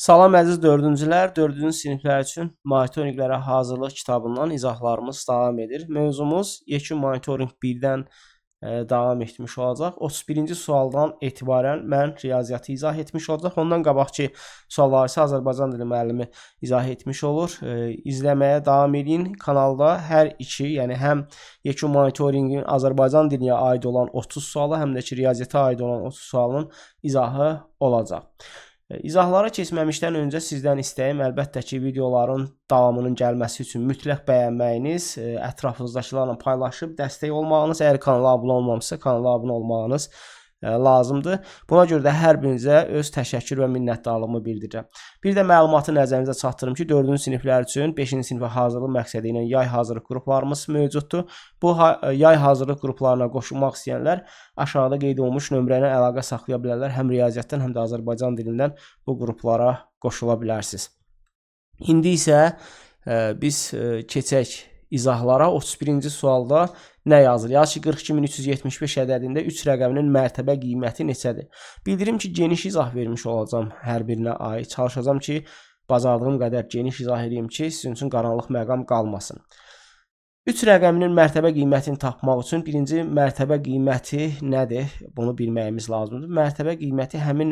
Salam əziz dördüncülər, dördüncü siniflər üçün monitorinqlərə hazırlıq kitabından izahlarımız davam edir. Mövzumuz yekun monitorinq 1-dən davam etmiş olacaq. 31-ci sualdan etibarən mən riyaziyyatı izah etmiş olacaq. Ondan qabaqki sualları isə Azərbaycan dili müəllimi izah etmiş olur. İzləməyə davam edin. Kanalda hər iki, yəni həm yekun monitorinqin Azərbaycan dilinə aid olan 30 sualı, həm də ki riyaziyyata aid olan 30 sualın izahı olacaq. İzahlara keçməmişdən öncə sizdən istəyim əlbəttə ki, videoların davamının gəlməsi üçün mütləq bəyənməyiniz, ətrafınızdakılarla paylaşıb dəstək olmağınız, əgər kanala abunə olmamışsa kanala abunə olmağınız lazımdır. Buna görə də hər birinizə öz təşəkkür və minnətdarlığımı bildirirəm. Bir də məlumatı nəzərinizə çatdırım ki, 4-cü siniflər üçün 5-ci sinifə hazırlıq məqsədi ilə yay hazırlıq qruplarımız mövcuddur. Bu yay hazırlıq qruplarına qoşulmaq istəyənlər aşağıda qeyd olunmuş nömrə ilə əlaqə saxlaya bilərlər. Həm riyaziyyatdan, həm də Azərbaycan dilindən bu qruplara qoşula bilərsiniz. İndi isə biz keçək izahlara. 31-ci sualda nə yazır? Yazır ki, 42375 ədədində 3 rəqəminin mərtəbə qiyməti neçədir? Bildirim ki, geniş izah vermiş olacağam hər birinə aid. Çalışacağam ki, bacardığım qədər geniş izah edeyim ki, sizin üçün qaranlıq məqam qalmasın. 3 rəqəminin mərtəbə qiymətini tapmaq üçün birinci mərtəbə qiyməti nədir? Bunu bilməyimiz lazımdır. Mərtəbə qiyməti həmin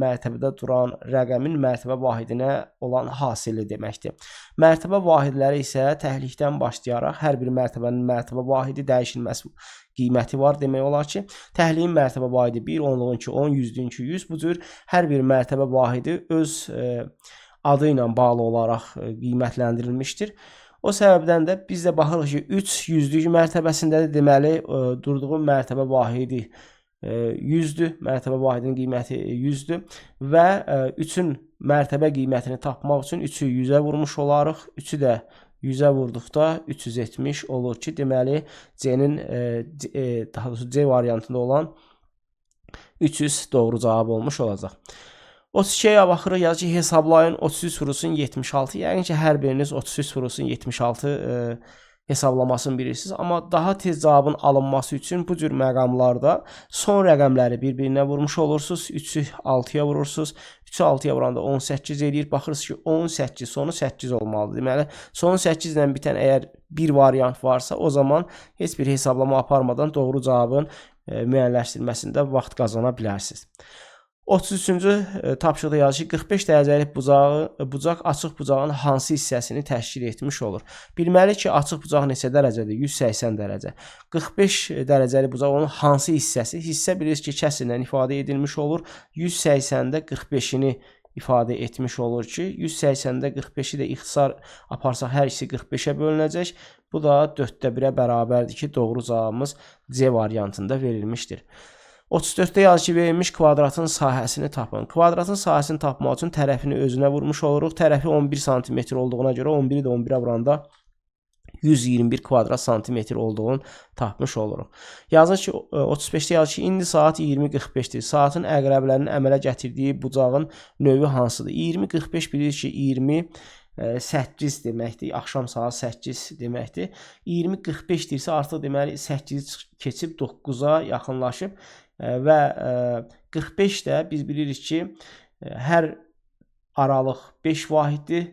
mərtəbədə duran rəqəmin mərtəbə vahidinə olan hasili deməkdir. Mərtəbə vahidləri isə təhlikdən başlayaraq hər bir mərtəbənin mərtəbə vahidi dəyişilməz qiyməti var demək olar ki, təhliyin mərtəbə vahidi 1, 10-luğun 2, 10, 100-lüğün 2, 100. Bu cür hər bir mərtəbə vahidi öz adı ilə bağlı olaraq qiymətləndirilmişdir. O səbəbdən də biz də baxırıq ki, 3 yüzlük mərtəbəsindədir. Deməli, durduğum mərtəbə vahidi 100-dür. Mərtəbə vahidinin qiyməti 100-dür. Və 3-ün mərtəbə qiymətini tapmaq üçün 3-ü 100-ə vurmuş olarıq. 3-ü də 100-ə vurduqda 370 olur ki, deməli, C-nin, daha doğrusu C variantında olan 300 doğru cavab olmuş olacaq. 32-yə baxırıq, yazır ki, hesablayın 33 vurulsun 76. Yəqin ki, hər biriniz 33 vurulsun 76 hesablamasını bilirsiniz. Amma daha tez cavabın alınması üçün bu cür məqamlarda son rəqəmləri bir-birinə vurmuş olursunuz. 3-ü 6-ya vurursunuz. 3-ü 6-ya vuranda 18 edir. Baxırsınız ki, 18 sonu 8 olmalıdır. Deməli, sonu 8 ilə bitən əgər bir variant varsa, o zaman heç bir hesablama aparmadan doğru cavabın müəyyənləşdirməsində vaxt qazana bilərsiniz. 33-cü tapşırıqda yazır ki, 45 dərəcəlik bucaq açıq bucağın hansı hissəsini təşkil etmiş olur? Bilməli ki, açıq bucaq neçə dərəcədir? 180 dərəcə. 45 dərəcəlik bucaq onun hansı hissəsi? Hissə bilirsiniz ki, kəsrlə ifadə edilmiş olur. 180-də 45-ini ifadə etmiş olur ki, 180-də 45-i də ixtisar aparsaq hər ikisi 45-ə bölünəcək. Bu da 4-də 1-ə bərabərdir ki, doğru cavabımız C variantında verilmişdir. 34-də yazır ki, verilmiş kvadratın sahəsini tapın. Kvadratın sahəsini tapmaq üçün tərəfini özünə vurmuş oluruq. Tərəfi 11 cm olduğuna görə 11-i də 11-ə vuranda 121 kvadrat santimetr olduğunu tapmış oluruq. Yazır ki, 35-də yazır ki, indi saat 20:45-dir. Saatın əqrəblərinin əmələ gətirdiyi bucağın növü hansıdır? 20:45 bilirik ki, 20 8 deməkdir. Axşam saat 8 deməkdir. 20:45 deyirsə artıq deməli 8 keçib 9-a yaxınlaşıb. Və 45 də biz bilirik ki, hər aralıq 5 vahiddir.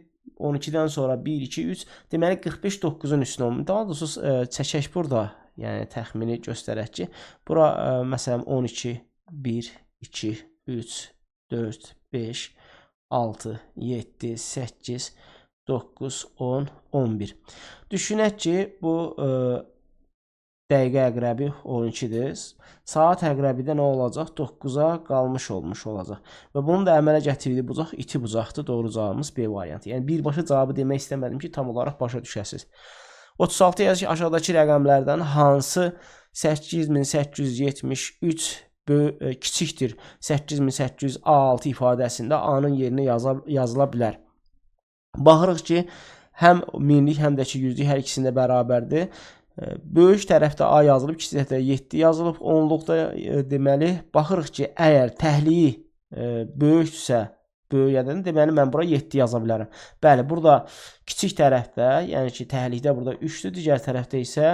12-dən sonra 1, 2, 3. Deməli 45 9-un üstünə olmalı. Daha doğrusu çəkək burada, yəni təxmini göstərək ki, bura məsələn 12, 1, 2, 3, 4, 5, 6, 7, 8, 9, 10, 11. Düşünək ki, bu dəqiqə əqrəbi 12-dir. Saat əqrəbidə nə olacaq? 9-a qalmış olmuş olacaq. Və bunun da əmələ gətirdiyi bucaq iti bucaqdır. Doğru cavabımız B variantı. Yəni birbaşa cavabı demək istəmədim ki, tam olaraq başa düşəsiniz. 36 yazır ki, aşağıdakı rəqəmlərdən hansı 8873 kiçikdir 8806 ifadəsində A-nın yerinə yazıla bilər. Baxırıq ki, həm minlik, həm də ki, yüzlük hər ikisində bərabərdir. Böyük tərəfdə A yazılıb, kiçik tərəfdə 7 yazılıb. Onluqda deməli, baxırıq ki, əgər təhliyi böyükdürsə böyüyədən, deməli mən bura 7 yaza bilərəm. Bəli, burada kiçik tərəfdə, yəni ki, təhlikdə burada 3-dür, digər tərəfdə isə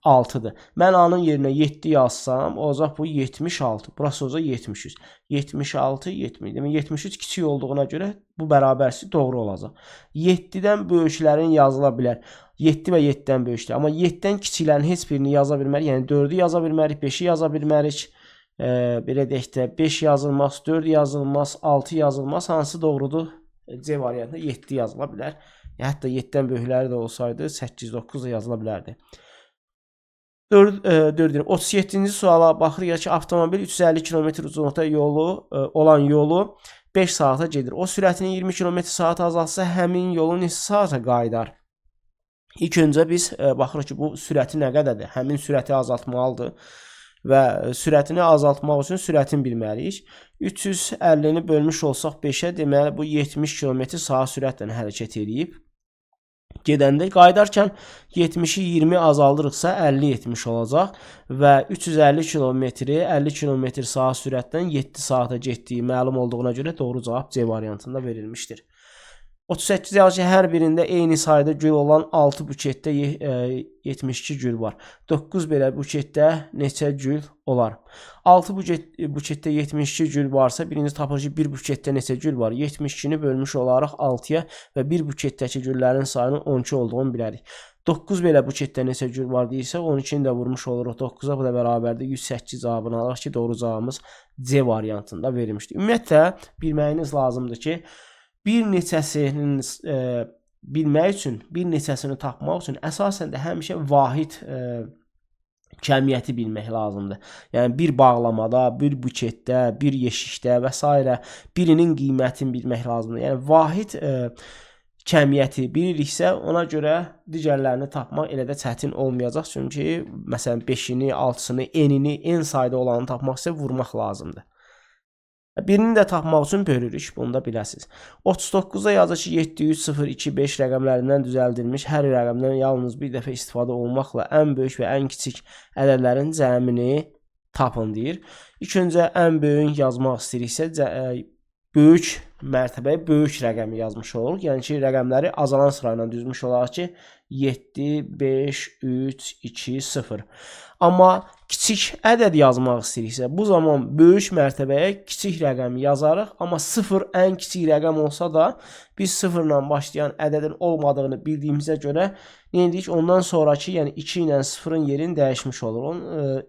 6-dır. Mən A-nın yerinə 7 yazsam, olacaq bu 76. Burası olacaq 73. 76, 70. Demək 73 kiçik olduğuna görə bu bərabərsi doğru olacaq. 7-dən böyüklərin yazıla bilər. 7 və 7-dən böyüklər. Amma 7-dən kiçiklərin heç birini yaza bilmərik. Yəni 4-ü yaza bilmərik, 5-i yaza bilmərik. Belə deyək də 5 yazılmaz, 4 yazılmaz, 6 yazılmaz. Hansı doğrudur? C variantında 7 yazıla bilər. Hətta 7-dən böyükləri də olsaydı 8, 9 da yazıla bilərdi. 37-ci suala baxırıq ki, avtomobil 350 km uzunluqda olan yolu 5 saata gedir. O sürətini 20 km/saat azaltsa həmin yolu neçə saata qayıdar? İlk öncə biz baxırıq ki, bu sürəti nə qədərdir? Həmin sürəti azaltmalıdır. Və sürətini azaltmaq üçün sürətini bilməliyik. 350-ni bölmüş olsaq 5-ə, deməli bu 70 km/saat sürətlə hərəkət edib. Gedəndə qayıdarkən 70-i 20 azaldırıqsa 50-70 olacaq və 350 km-i 50 km/saat sürətdən 7 saata getdiyi məlum olduğuna görə doğru cavab C variantında verilmişdir. 38 yazır ki, hər birində eyni sayda gül olan 6 buketdə 72 gül var. 9 belə buketdə neçə gül olar? 6 buketdə 72 gül varsa, birinci tapılır ki, 1 buketdə neçə gül var? 72-ni bölmüş olaraq 6-ya və 1 buketdəki güllərin sayının 12 olduğunu bilərik. 9 belə buketdə neçə gül var deyirsə, 12-ni də vurmuş oluruq 9-a, bu da bərabərdir 108 cavabını alırıq ki, doğru cavabımız C variantında verilmişdir. Ümumiyyətlə, bilməyiniz lazımdır ki, bir neçəsinin bilmək üçün, bir neçəsini tapmaq üçün əsasən də həmişə vahid kəmiyyəti bilmək lazımdır. Yəni bir bağlamada, bir buketdə, bir yeşikdə və s. birinin qiymətini bilmək lazımdır. Yəni vahid kəmiyyəti biliriksə, ona görə digərlərini tapmaq elə də çətin olmayacaq. Çünki məsələn 5-ini, 6-sını, n-ini, n sayda olanı tapmaq isə vurmaq lazımdır. Birini də tapmaq üçün bölürük, bunu da biləsiniz. 39-da yazır ki, 7, 3, 0, 2, 5 rəqəmlərindən düzəldilmiş hər rəqəmdən yalnız bir dəfə istifadə olmaqla ən böyük və ən kiçik ədədlərin cəmini tapın deyir. İlk öncə ən böyük yazmaq istəyiriksə, böyük mərtəbəyə böyük rəqəmi yazmış oluruq. Yəni ki, rəqəmləri azalan sırayla düzmüş olaraq ki, 7, 5, 3, 2, 0. Amma kiçik ədəd yazmaq istəyiriksə, bu zaman böyük mərtəbəyə kiçik rəqəmi yazarıq. Amma 0 ən kiçik rəqəm olsa da, biz 0 ilə başlayan ədədin olmadığını bildiyimizə görə nə edirik? Ondan sonraki, yəni 2 ilə 0-ın yerini dəyişmiş olur.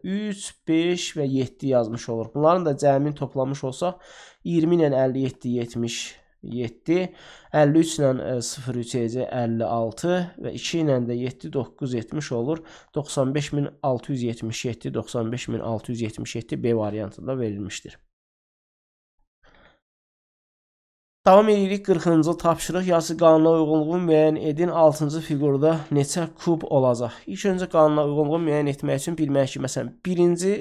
3, 5 və 7 yazmış olur. Bunların da cəmini toplamış olsaq, 20 ilə 57, 77, 53 ilə 03 56 və 2 ilə də 7, 9, 70 olur. 95677, 95677 B variantında verilmişdir. Davam edirik 40-cı tapşırıq. Yazı qanuna uyğunluğu müəyyən edin. 6-cı fiqurda neçə kub olacaq? İlk öncə qanuna uyğunluğu müəyyən etmək üçün bilmək ki, məsələn, birinci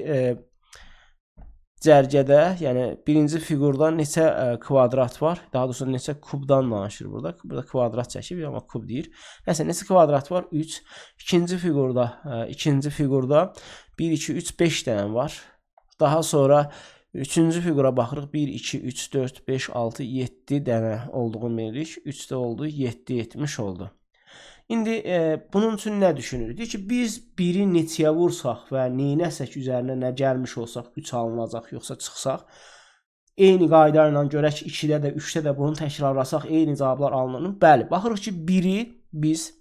cərgədə, yəni birinci fiqurda neçə kvadrat var? Daha doğrusu neçə kubdan danışır burada. Burada kvadrat çəkib, amma kub deyir. Nəsə, neçə kvadrat var? 3. İkinci fiqurda 1, 2, 3, 5 dənə var. Daha sonra üçüncü fiqura baxırıq. 1, 2, 3, 4, 5, 6, 7 dənə olduğunu bilirik. 3 də oldu, 7, 70 oldu. İndi bunun üçün nə düşünürük? Deyir ki, biz 1-i neçəyə vursaq və neynəsək üzərinə nə gəlmiş olsaq 3 alınacaq, yoxsa çıxsaq, eyni qayda ilə görək 2-də də, 3-də də bunu təkrarlasaq eyni cavablar alınır. Bəli, baxırıq ki, 1-i biz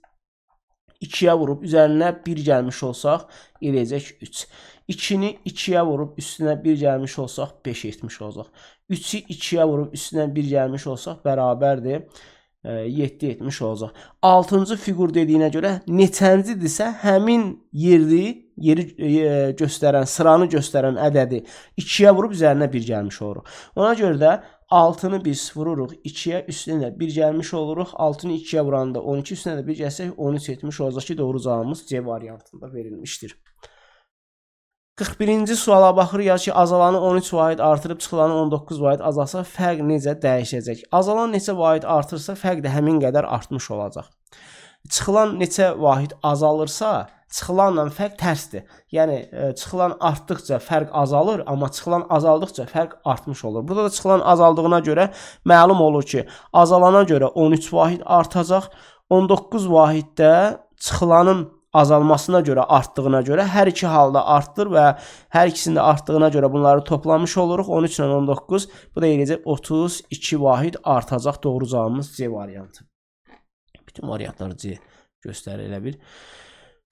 2-yə vurub üzərinə 1 gəlmiş olsaq eləyəcək 3. 2-ni 2-yə vurub üstünə 1 gəlmiş olsaq 5 etmiş olacaq. 3-ü 2-yə vurub üstünə 1 gəlmiş olsaq bərabərdir 7 etmiş olacaq. 6-cı fiqur dediyinə görə neçəncidirsə həmin yeri göstərən, sıranı göstərən ədədi 2-yə vurub üzərinə 1 gəlmiş oluruq. Ona görə də 6-nı biz vururuq 2-yə, üstünə 1 gəlmiş oluruq. 6-nı 2-yə vuranda 12, üstünə də 1 gəlsək 13 etmiş olacaq ki, doğru cavabımız C variantında verilmişdir. 41-ci suala baxırıq ki, azalanı 13 vaid artırıb çıxılanı 19 vaid azalsa fərq necə dəyişəcək? Azalan neçə vaid artırsa fərq də həmin qədər artmış olacaq. Çıxılan neçə vahid azalırsa, çıxılanla fərq tərsdir. Yəni çıxılan artdıqca fərq azalır, amma çıxılan azaldıqca fərq artmış olur. Burada da çıxılan azaldığına görə məlum olur ki, azalana görə 13 vahid artacaq. 19 vahiddə çıxılanın azalmasına görə artdığına görə hər iki halda artdır və hər ikisində artdığına görə bunları toplamış oluruq. 13 ilə 19 bu da eləyəcək 32 vahid artacaq. Doğru cavabımız C variantı. Bütün variantları C göstərir elə bir.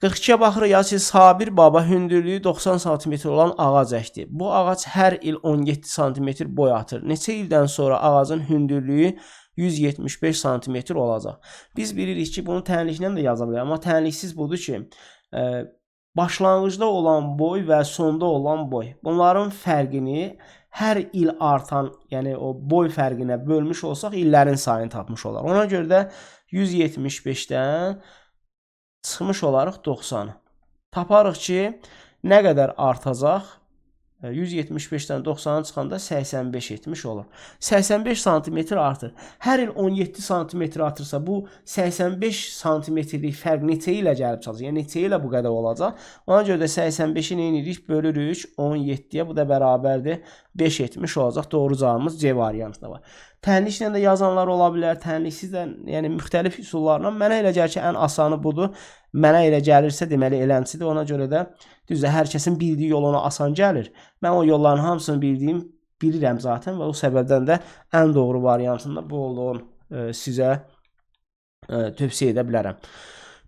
42-yə baxırıq. Ya ki, Sabir baba hündürlüyü 90 cm olan ağac əkdi. Bu ağac hər il 17 cm boy atır. Neçə ildən sonra ağacın hündürlüyü 175 cm olacaq. Biz bilirik ki, bunu tənliklə də yaza bilərik. Amma tənliksiz budur ki, başlanğıcda olan boy və sonda olan boy. Bunların fərqini hər il artan, yəni o boy fərqinə bölmüş olsaq, illərin sayını tapmış olar. Ona görə də 175-dən çıxmış olarıq 90. Taparıq ki, nə qədər artacaq? 175-dən 90-a çıxanda 85 etmiş olur. 85 cm artır. Hər il 17 cm artırsa, bu 85 cm-lik fərq neçə ilə gəlib çıxacaq? Yəni neçə ilə bu qədər olacaq? Ona görə də 85-i nə edirik? Bölürük 17-yə. Bu da bərabərdir 5 etmiş olacaq. Doğru cavabımız C variantında var. Tənliklə də yazanlar ola bilər, tənliksiz də, yəni müxtəlif üsullarla. Mənə elə gəlir ki, ən asanı budur. Mənə elə gəlirsə, deməli eləmsidir. Ona görə də düzdür, hər kəsin bildiyi yol ona asan gəlir. Mən o yolların hamısını bilirəm zaten və o səbəbdən də ən doğru variantında bu olduğunu sizə tövsiyə edə bilərəm.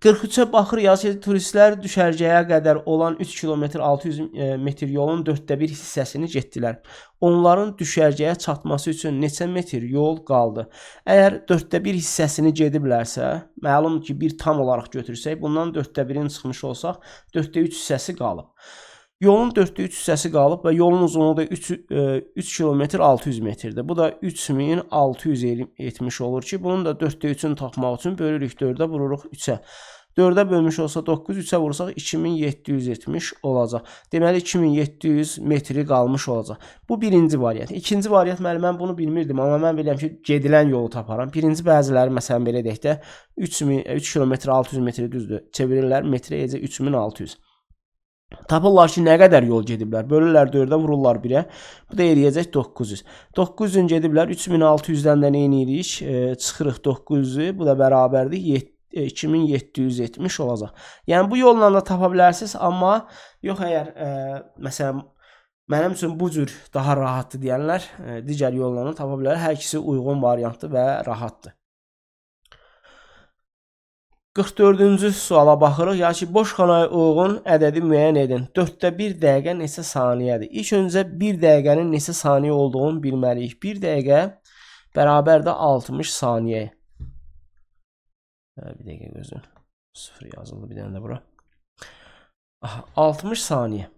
43-ə baxır, yazı turistlər düşərgəyə qədər olan 3 km 600 metr yolun 1/4 hissəsini getdilər. Onların düşərgəyə çatması üçün neçə metr yol qaldı? Əgər 1/4 hissəsini gediblərsə, məlum ki, bir tam olaraq götürsək, bundan 1/4-ni çıxmış olsaq, 1/3 hissəsi qalıb. Yolun 1/3 hissəsi qalıb və yolun uzunluğu da 3 km 600 metrdir. Bu da 3600 etmiş olur ki, bunun da 1/3-ünü tapmaq üçün bölürük 4-ə, vururuq 3-ə. 4-ə bölmüş olsa 9, 3-ə vursaq 2700 etmiş olacaq. Deməli 2700 metri qalmış olacaq. Bu birinci variant. İkinci variant, mən bunu bilmirdim, amma mən bilirəm ki, gedilən yolu taparam. Birinci bəziləri, məsələn, belə deyək də, 3 km 600 metri düzdür. Çevirirlər, metrə edəcək 3600. Tapırlar ki, nə qədər yol gediblər. Bölürlər 4-ə, vururlar 1-ə. Bu da eləyəcək 900. 900-ün gediblər. 3600-dən də nə edirik? Çıxırıq 900-ü. Bu da bərabərdir 2700 etmiş olacaq. Yəni, bu yolla da tapa bilərsiniz. Amma yox, əgər məsələn, mənim üçün bu cür daha rahatdır deyənlər, digər yolla da tapa bilər. Hər ikisi uyğun variantdır və rahatdır. 44-cü suala baxırıq. Ya ki, boş xanaya uyğun ədədi müəyyən edin. 1/4 dəqiqə neçə saniyədir? İlk öncə 1 dəqiqənin neçə saniyə olduğunu bilməliyik. 1 dəqiqə bərabərdə 60 saniyə. Bir dəqiqə gözün. 0 yazıldı bir dənə də bura. 60 saniyə.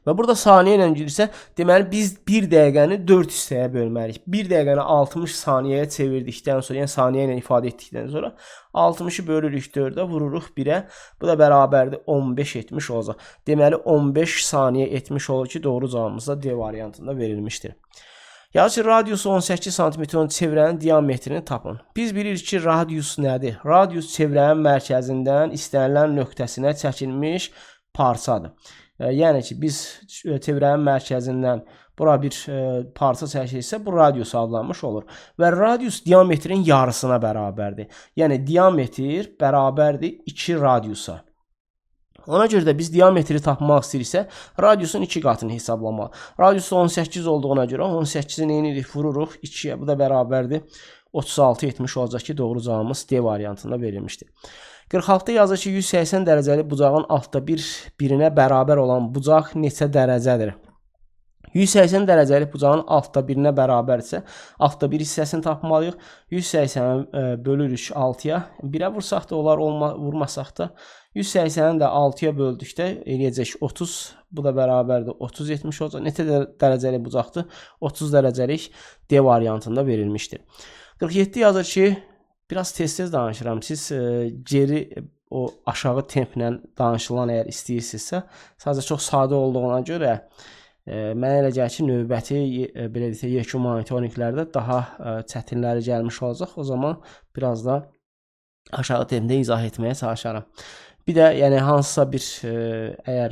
Və burada saniyə ilə girirsə, deməli biz 1 dəqiqəni 4 hissəyə bölməliyik. 1 dəqiqəni 60 saniyəyə çevirdikdən sonra, yəni saniyə ilə ifadə etdikdən sonra 60-ı bölürük 4-ə, vururuq 1-ə. Bu da bərabərdir 15 etmiş olacaq. Deməli 15 saniyə etmiş olur ki, doğru cavabımız da D variantında verilmişdir. Yazı ki, radiusu 18 cm çevrənin diametrini tapın. Biz bilirik ki, radius nədir? Radius çevrənin mərkəzindən istənilən nöqtəsinə çəkilmiş parçadır. Yəni ki, biz çevrənin mərkəzindən bura bir parça çəkilirsə, bu radius adlanmış olur. Və radius diametrin yarısına bərabərdir. Yəni, diametr bərabərdir 2 radiusa. Ona görə də biz diametri tapmaq istəyirsə, radiusun 2 qatını hesablamaq. Radius 18 olduğuna görə 18-i nə edirik? Vururuq 2-yə. Bu da bərabərdir 36 etmiş olacaq ki, doğru cavabımız D variantında verilmişdir. 46-da yazır ki, 180 dərəcəli bucağın altda birinə bərabər olan bucaq neçə dərəcədir? 180 dərəcəli bucağın altda birinə bərabərsə, altda bir hissəsini tapmalıyıq. 180-i bölürük 6-ya. 1-ə vursaq da olar, vurmasaq da. 180-i də 6-ya böldükdə eləyəcək 30. Bu da bərabərdir 30 etmiş olacaq. Neçə dərəcəli bucaqdır? 30 dərəcəlik D variantında verilmişdir. 47 yazır ki, biraz tez-tez danışıram. Siz geri o aşağı templə danışılan əgər istəyirsinizsə, sadəcə çox sadə olduğuna görə mənə elə gəlir ki, növbəti belə deyək, yekun monitorinqlərdə daha çətinləri gəlmiş olacaq. O zaman biraz da aşağı temdə izah etməyə çalışaram. Bir də yəni hansısa bir əgər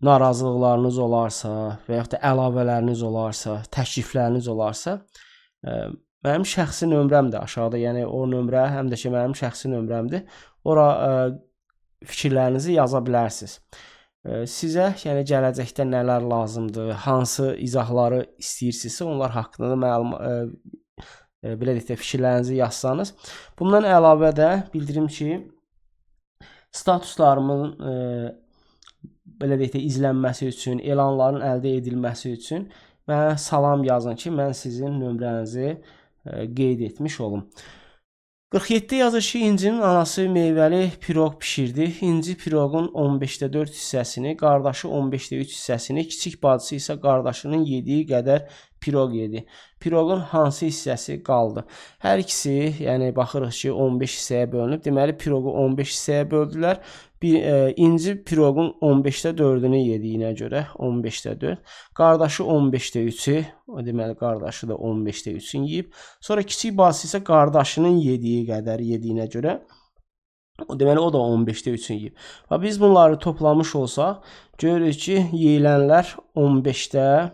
narazılıqlarınız olarsa və yaxud da əlavələriniz olarsa, təklifləriniz olarsa, mənim şəxsi nömrəmdir aşağıda. Yəni o nömrə həm də ki mənim şəxsi nömrəmdir. Ora fikirlərinizi yaza bilərsiniz. Sizə yəni gələcəkdə nələr lazımdır, hansı izahları istəyirsinizsə, onlar haqqında da belə deyək də fikirlərinizi yazsanız. Bundan əlavə də bildirim ki, statuslarımın belə deyək də izlənməsi üçün, elanların əldə edilməsi üçün mənə salam yazın ki, mən sizin nömrənizi qeyd etmiş olum. 47 yazır ki, İncinin anası meyvəli piroq bişirdi. İnci piroqun 15də 4 hissəsini, qardaşı 15də 3 hissəsini, kiçik bacısı isə qardaşının yediyi qədər piroq yedi. Piroqun hansı hissəsi qaldı? Hər ikisi, yəni baxırıq ki, 15 hissəyə bölünüb. Deməli, piroqu 15 hissəyə böldülər. İnci piroqun 15də 4-ünü yediyinə görə 15də 4. Qardaşı 15də 3-ü, deməli qardaşı da 15də 3-ünü yeyib. Sonra kiçik bacısı isə qardaşının yediyi qədər yediyinə görə deməli o da 15də 3-ünü yeyib. Və biz bunları toplamış olsaq, görürük ki, yeyilənlər 15də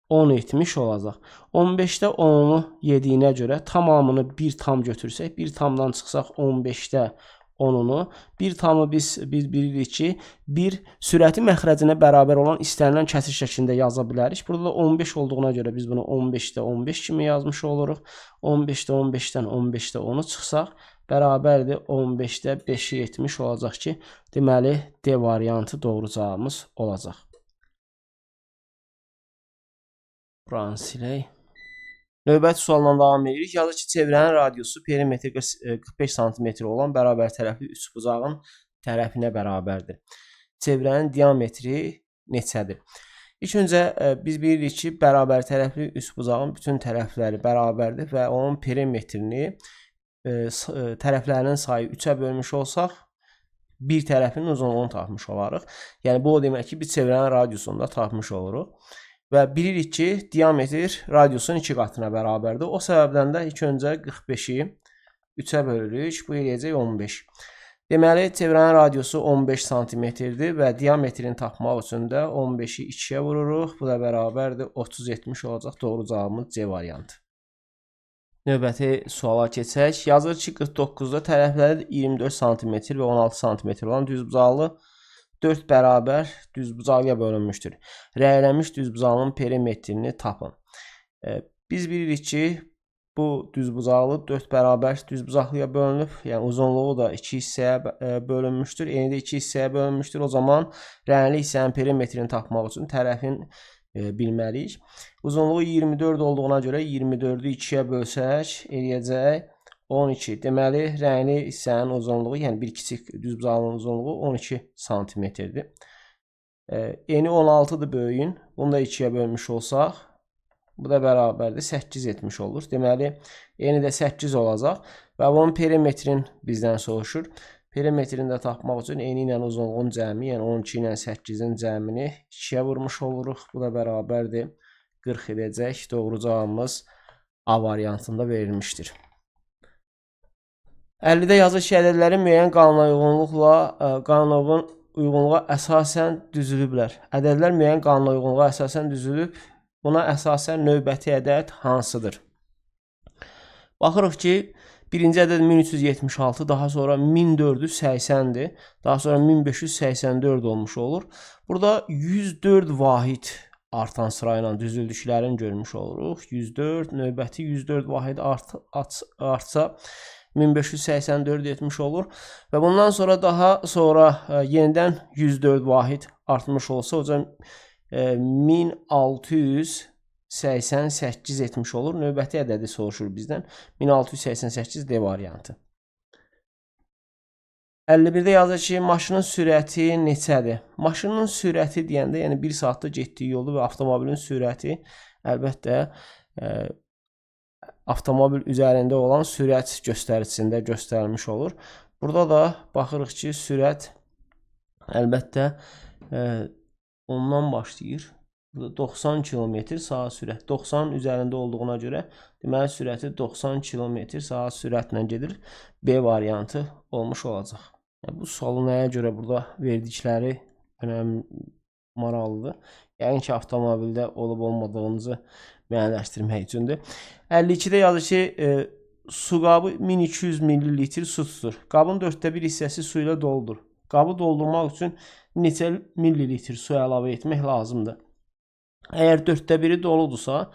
10 etmiş olacaq. 15də 10-unu yediyinə görə tamamını 1 tam götürsək, 1 tamdan çıxsaq 15də 10-unu, 1 tamı biz bilirik ki, 1 sürəti məxrəcinə bərabər olan istənilən kəsir şəklində yaza bilərik. Burada da 15 olduğuna görə biz bunu 15də 15 kimi yazmış oluruq. 15də 15-dən 15də 10-u çıxsaq, bərabərdir 15də 5-i etmiş olacaq ki, deməli, D variantı doğru cavabımız olacaq. Buranı silək. Növbəti sualla davam edirik. Yazır ki, çevrənin radiusu perimetri 45 cm olan bərabər tərəfli üçbucağın tərəfinə bərabərdir. Çevrənin diametri neçədir? İlk öncə biz bilirik ki, bərabər tərəfli üçbucağın bütün tərəfləri bərabərdir və onun perimetrini tərəflərinin sayı 3-ə bölmüş olsaq, bir tərəfinin uzunluğunu tapmış olarıq. Yəni bu o demək ki, biz çevrənin radiusunu da tapmış oluruq. Və bilirik ki, diametr radiusun 2 qatına bərabərdir. O səbəbdən də ilk öncə 45-i 3-ə bölürük. Bu eləyəcək 15. Deməli, çevrənin radiusu 15 cm-dir və diametrini tapmaq üçün də 15-i 2-yə vururuq. Bu da bərabərdir 30 etmiş olacaq. Doğru cavabımız C variantı. Növbəti suala keçək. Yazır ki, 49-da tərəfləri 24 cm və 16 cm olan düzbucaqlı 4 bərabər düzbucaqlıya bölünmüşdür. Rəylənmiş düzbucağının perimetrini tapın. Biz bilirik ki, bu düzbucaqlı 4 bərabər düzbucaqlıya bölünüb. Yəni uzunluğu da 2 hissəyə bölünmüşdür. Eni də 2 hissəyə bölünmüşdür. O zaman rəngli hissənin perimetrini tapmaq üçün tərəfin bilməliyik. Uzunluğu 24 olduğuna görə 24-ü 2-yə bölsək, eləyəcək 12. Deməli, rəngli hissənin uzunluğu, yəni bir kiçik düzbucağlının uzunluğu 12 cm-dir. Eni 16-dır böyüyün. Bunu da 2-yə bölmüş olsaq, bu da bərabərdir 8 etmiş olur. Deməli, eni də 8 olacaq və bunun perimetrin bizdən soruşur. Perimetrini də tapmaq üçün eni ilə uzunluğun cəmi, yəni 12 ilə 8-in cəmini 2-yə vurmuş oluruq. Bu da bərabərdir 40 edəcək. Doğru cavabımız A variantında verilmişdir. 50-də yazır ki, ədədlərin müəyyən qanuna uyğunluğa əsasən düzülüblər. Ədədlər müəyyən qanuna uyğunluğa əsasən düzülüb. Buna əsasən növbəti ədəd hansıdır? Baxırıq ki, birinci ədəd 1376, daha sonra 1480-dir. Daha sonra 1584 olmuş olur. Burada 104 vahid artan sırayla düzüldüklərini görmüş oluruq. 104, növbəti 104 vahid artsa 1584 etmiş olur və bundan sonra daha sonra yenidən 104 vahid artmış olsa, o zaman 1688 etmiş olur. Növbəti ədədi soruşur bizdən. 1688 D variantı. 51-də yazır ki, maşının sürəti neçədir? Maşının sürəti deyəndə, yəni 1 saatda getdiyi yolu və avtomobilin sürəti əlbəttə avtomobil üzərində olan sürət göstəricisində göstərilmiş olur. Burada da baxırıq ki, sürət əlbəttə ondan başlayır. Burada 90 kilometr saat sürət. 90 üzərində olduğuna görə deməli sürəti 90 kilometr saat sürətlə gedir. B variantı olmuş olacaq. Bu sualı nəyə görə burada verdikləri maraqlıdır. Yəqin ki, avtomobildə olub-olmadığınızı müəyyənləşdirmək üçündür. 52-də yazır ki, su qabı 1200 ml su tutur. Qabın 1/4 hissəsi su ilə doludur. Qabı doldurmaq üçün neçə millilitr su əlavə etmək lazımdır? Əgər 1/4 doludursa,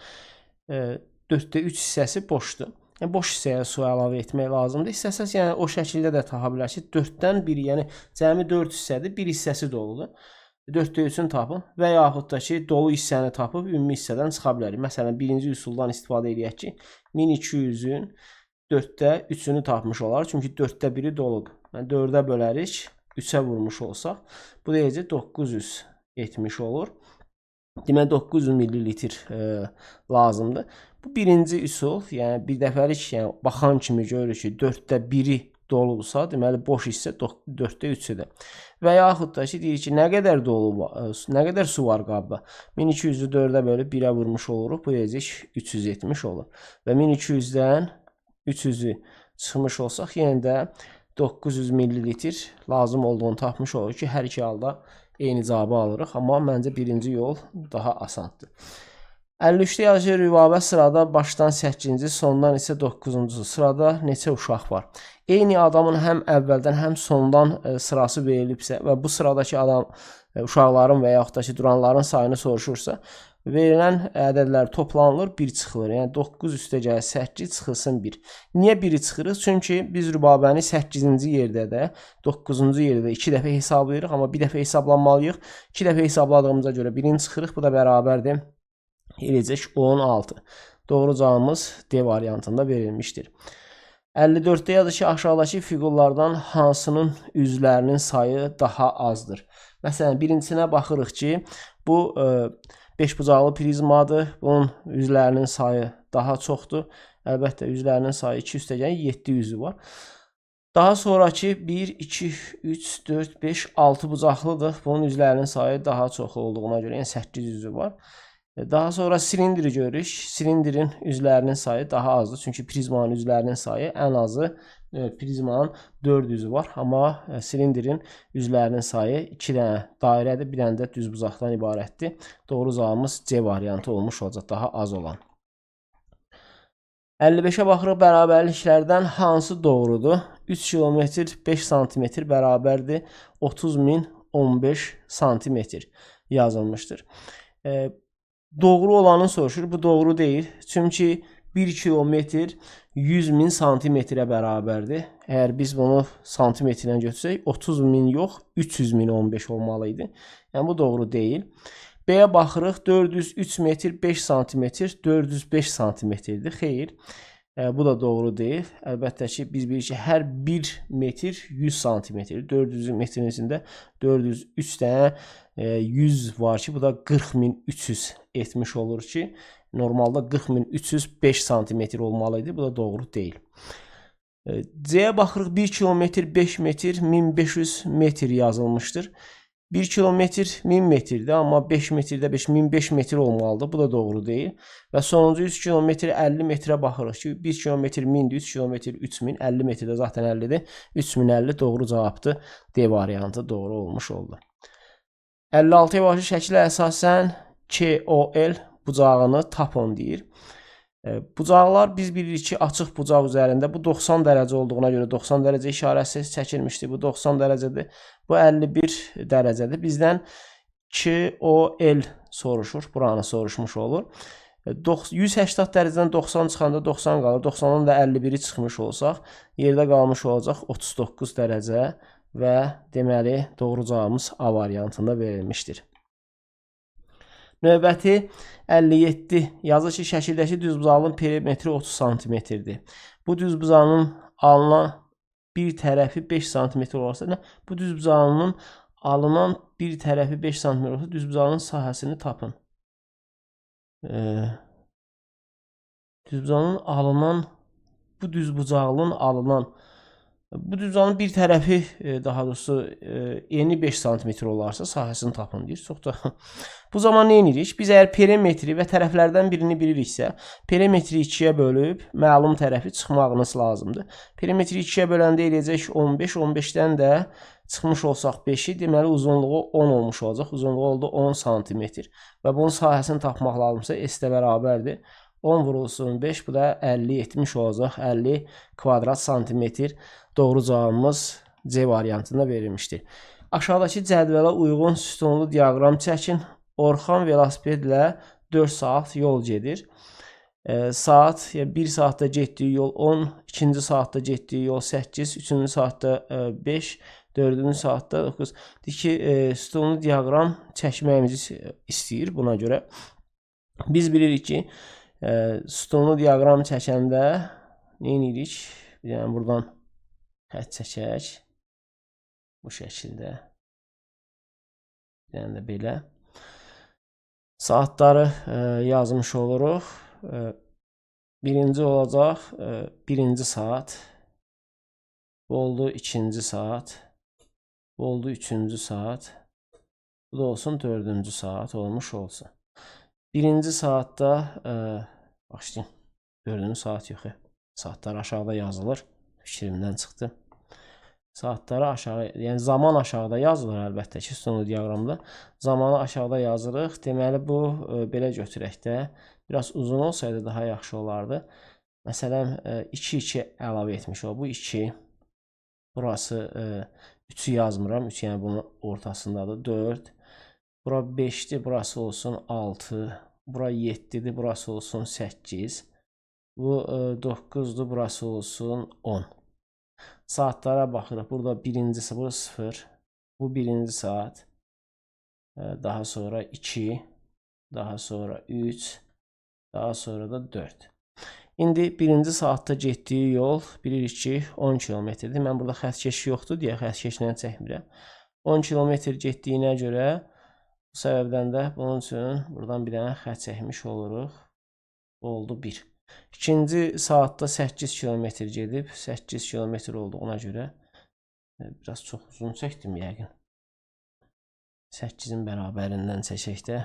1/3 hissəsi boşdur. Yəni, boş hissəyə su əlavə etmək lazımdır. İstəsəz, yəni o şəkildə də tapa bilər ki, 4-dən 1, yəni cəmi 4 hissədir, bir hissəsi doludur. 4/3-ünü tapın və yaxud da ki, dolu hissəni tapıb ümumi hissədən çıxa bilərik. Məsələn, birinci üsuldan istifadə edək ki, 1200-ün 4/3-ünü tapmış olarıq. Çünki 1/4 doludur. Yəni, 4-ə bölərik, 3-ə vurmuş olsaq, bu deyəcək 970 olur. Demək 900 ml lazımdır. Bu birinci üsul, yəni bir dəfəlik, yəni baxan kimi görürük ki, 1/4 doludursa, deməli boş hissə 4/3-üdür. Və yaxud da ki, deyir ki, nə qədər dolu var, nə qədər su var qabda? 1200-ü 4-ə bölüb 1-ə vurmuş oluruq. Bu deyəcək 370 olur. Və 1200-dən 300-ü çıxmış olsaq, yenə də 900 ml lazım olduğunu tapmış oluruq ki, hər iki halda eyni cavabı alırıq. Amma məncə birinci yol daha asandır. 53-də yazır Rübabə sırada başdan 8-ci, sondan isə 9-cu. Sırada neçə uşaq var? Eyni adamın həm əvvəldən, həm sondan sırası verilibsə və bu sıradakı adam uşaqların və yaxud da ki, duranların sayını soruşursa, verilən ədədlər toplanılır, 1 çıxılır. Yəni 9 üstə gəlir 8 çıxılsın 1. Niyə 1-i çıxırıq? Çünki biz Rübabəni 8-ci yerdə də, 9-cu yerdə də 2 dəfə hesablayırıq, amma bir dəfə hesablanmalıyıq. 2 dəfə hesabladığımıza görə 1-ini çıxırıq, bu da bərabərdir. Eləcək 16. Doğru cavabımız D variantında verilmişdir. 54-də yazır ki, aşağıdakı fiqurlardan hansının üzlərinin sayı daha azdır? Məsələn, birincisinə baxırıq ki, bu 5 bucaqlı prizmadır. Bunun üzlərinin sayı daha çoxdur. Əlbəttə, üzlərinin sayı 2 üstə gəlir, 7 üzü var. Daha sonraki 1, 2, 3, 4, 5, 6 bucaqlıdır. Bunun üzlərinin sayı daha çox olduğuna görə, yəni 8 üzü var. Daha sonra silindiri görürük. Silindirin üzlərinin sayı daha azdır. Çünki prizmanın üzlərinin sayı ən azı prizmanın 4 üzü var. Amma silindirin üzlərinin sayı 2 dənə dairədir, bir dənə də düz bucaqdan ibarətdir. Doğru cavabımız C variantı olmuş olacaq, daha az olan. 55-ə baxırıq, bərabərliklərdən hansı doğrudur? 3 kilometr 5 santimetr bərabərdir 30.015 santimetr yazılmışdır. Doğru olanı soruşur. Bu doğru deyil. Çünki 1 kilometr 100.000 santimetrə bərabərdir. Əgər biz bunu santimetrlə götürsək, 30.000 yox, 300.015 olmalıydı. Yəni, bu doğru deyil. B-yə baxırıq. 403 metr 5 santimetr 405 santimetrdir. Xeyr. Bu da doğru deyil. Əlbəttə ki, biz bilirik ki, hər 1 metr 100 santimetr. 400 metrin içində 403 dənə 100 var ki, bu da 40.300 etmiş olur ki, normalda 40.305 santimetr olmalıydı. Bu da doğru deyil. C-yə baxırıq. 1 kilometr 5 metr 1500 metr yazılmışdır. 1 kilometr 1000 metrdir, amma 5 metrdə 5005 metr olmalıdır. Bu da doğru deyil. Və sonuncu 3 kilometr 50 metrə baxırıq ki, 1 kilometr 1000-dir, 3 kilometr 3000, 50 metrdə zaten 50-dir. 3050 doğru cavabdır. D variantı doğru olmuş oldu. 56-ya baxırıq, şəkilə əsasən KOL bucağını tapın deyir. Bucaqlar biz bilirik ki, açıq bucaq üzərində bu 90 dərəcə olduğuna görə 90 dərəcə işarəsi çəkilmişdir. Bu 90 dərəcədir. Bu 51 dərəcədir. Bizdən KOL soruşur. Buranı soruşmuş olur. 180 dərəcədən 90 çıxanda 90 qalır. 90-dan da 51-i çıxmış olsaq, yerdə qalmış olacaq 39 dərəcə və deməli doğru cavabımız A variantında verilmişdir. Növbəti 57 yazır ki, şəkildəki düzbucağın perimetri 30 santimetrdir. Bu düzbucağın alınan bir tərəfi 5 santimetr olarsa, bu düzbucağın alınan bir tərəfi 5 santimetr olsa, düzbucağın sahəsini tapın. Bu düzbucağın alınan Bu düzanın bir tərəfi, daha doğrusu eni 5 sm olarsa sahəsini tapın deyir. Çox da bu zaman nə edirik? Biz əgər perimetri və tərəflərdən birini biliriksə, perimetri 2-yə bölüb məlum tərəfi çıxmağınız lazımdır. Perimetri 2-yə böləndə eləyəcək 15, 15-dən də çıxmış olsaq 5-i, deməli uzunluğu 10 olmuş olacaq. Uzunluğu oldu 10 sm və bunun sahəsini tapmaq lazımsa S-də bərabərdir. 10 vurulsun 5, bu da 50, 70 olacaq. 50 kvadrat santimetr. Doğru cavabımız C variantında verilmişdir. Aşağıdakı cədvələ uyğun sütunlu diaqram çəkin. Orxan velosipedlə 4 saat yol gedir. Saat, yəni 1 saatda getdiyi yol 10, 2-ci saatda getdiyi yol 8, 3-cü saatda 5, 4-cü saatda 9. Deyir ki, sütunlu diaqram çəkməyimizi istəyir buna görə. Biz bilirik ki, sütunlu diaqram çəkəndə nə edirik? Yəni buradan xətt çəkək. Bu şəkildə. Yəni də belə. Saatları yazmış oluruq. Birinci olacaq 1-ci saat. Bu oldu 2-ci saat. Bu oldu 3-cü saat. Bu da olsun 4-cü saat olmuş olsun. 1-ci saatda başlayayım. 4-cü saat yox. Saatlar aşağıda yazılır. Fikrimdən çıxdı. Saatları aşağı, yəni zaman aşağıda yazılır əlbəttə ki, sütunlu diaqramda. Zamanı aşağıda yazırıq. Deməli bu belə götürək də. Biraz uzun olsaydı daha yaxşı olardı. Məsələn 2 əlavə etmiş o. Bu 2. Burası 3'ü yazmıram. 3 yəni bunun ortasındadır. 4. Bura 5'dir. Burası olsun 6. Bura 7'dir. Burası olsun 8. Bu 9'dur. Burası olsun 10. Saatlara baxırıq. Burada birincisi bu 0. Bu 1-ci saat. Daha sonra 2. Daha sonra 3. Daha sonra da 4. İndi 1-ci saatda getdiyi yol bilirik ki 10 kilometrdir. Mən burada xəttkeş yoxdur deyə xəttkeşlə çəkmirəm. 10 kilometr getdiyinə görə bu səbəbdən də bunun üçün buradan bir dənə xətt çəkmiş oluruq. Oldu 1. İkinci saatda 8 kilometr gedib 8 kilometr olduğuna görə biraz çox uzun çəkdim yəqin. 8-in bərabərindən çəkək də.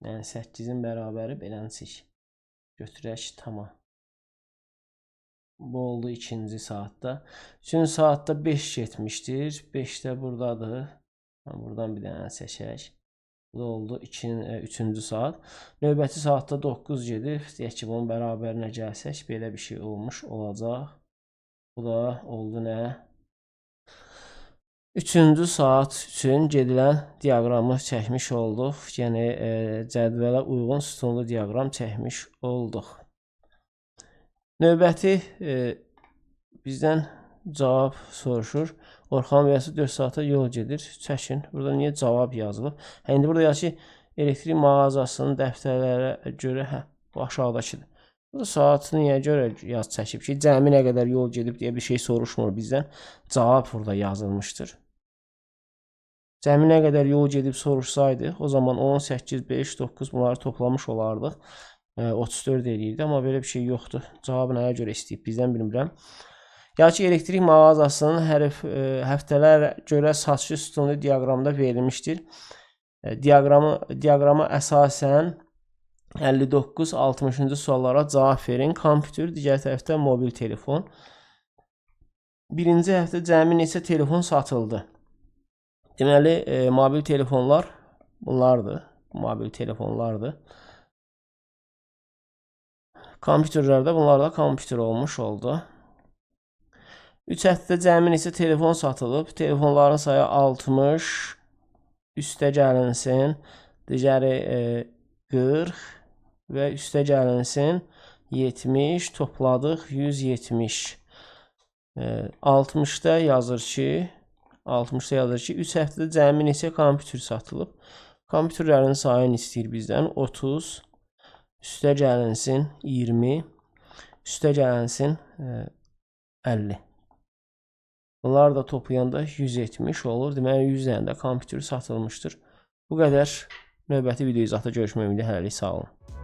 Yəni 8-in bərabəri beləni çək. Götürək tamam. Bu oldu 2-ci saatda. 3-cü saatda 5 getmişdir. 5 də buradadır. Buradan bir dənə çəkək. Bu da oldu 3-cü saat. Növbəti saatda 9 gedib. Deyək ki, bunun bərabərinə gəlsək, belə bir şey olmuş olacaq. Bu da oldu nə? 3-cü saat üçün gedilən diaqramı çəkmiş olduq. Yəni cədvələ uyğun sütunlu diaqram çəkmiş olduq. Növbəti bizdən cavab soruşur. Orxan vəsi 4 saata yol gedir. Çəkin. Burada niyə cavab yazılıb? İndi burada yazır ki, elektrik mağazasının dəftərlərə görə bu aşağıdakıdır. Burada saatı niyə görə yaz çəkib ki, cəmi nə qədər yol gedib deyə bir şey soruşmur bizdən. Cavab burada yazılmışdır. Cəmi nə qədər yol gedib soruşsaydı, o zaman 10, 8, 5, 9 bunları toplamış olardıq. 34 eləyirdi, amma belə bir şey yoxdur. Cavabı nəyə görə istəyib bizdən bilmirəm. Yəni ki, elektrik mağazasının həftələrə görə saçlı sütunlu diaqramda verilmişdir. Diaqrama əsasən 59-60-cı suallara cavab verin. Kompüter, digər tərəfdə mobil telefon. Birinci həftə cəmi neçə telefon satıldı? Deməli, mobil telefonlar bunlardır. Mobil telefonlardır. Kompüterlərdə bunlar da kompüter olmuş oldu. 3 həftədə cəmi neçə telefon satılıb? Telefonların sayı 60. Üstə gəlinsin. Digəri 40 və üstə gəlinsin 70. Topladıq 170. 60-da yazır ki 3 həftədə cəmi neçə kompüter satılıb? Kompüterlərin sayını istəyir bizdən 30. Üstə gəlinsin 20. Üstə gəlinsin 50. Bunlar da toplayanda 170 olur. Deməli 100 dənə də kompüter satılmışdır. Bu qədər. Növbəti video izahda görüşmək ümidi. Hələlik sağ olun.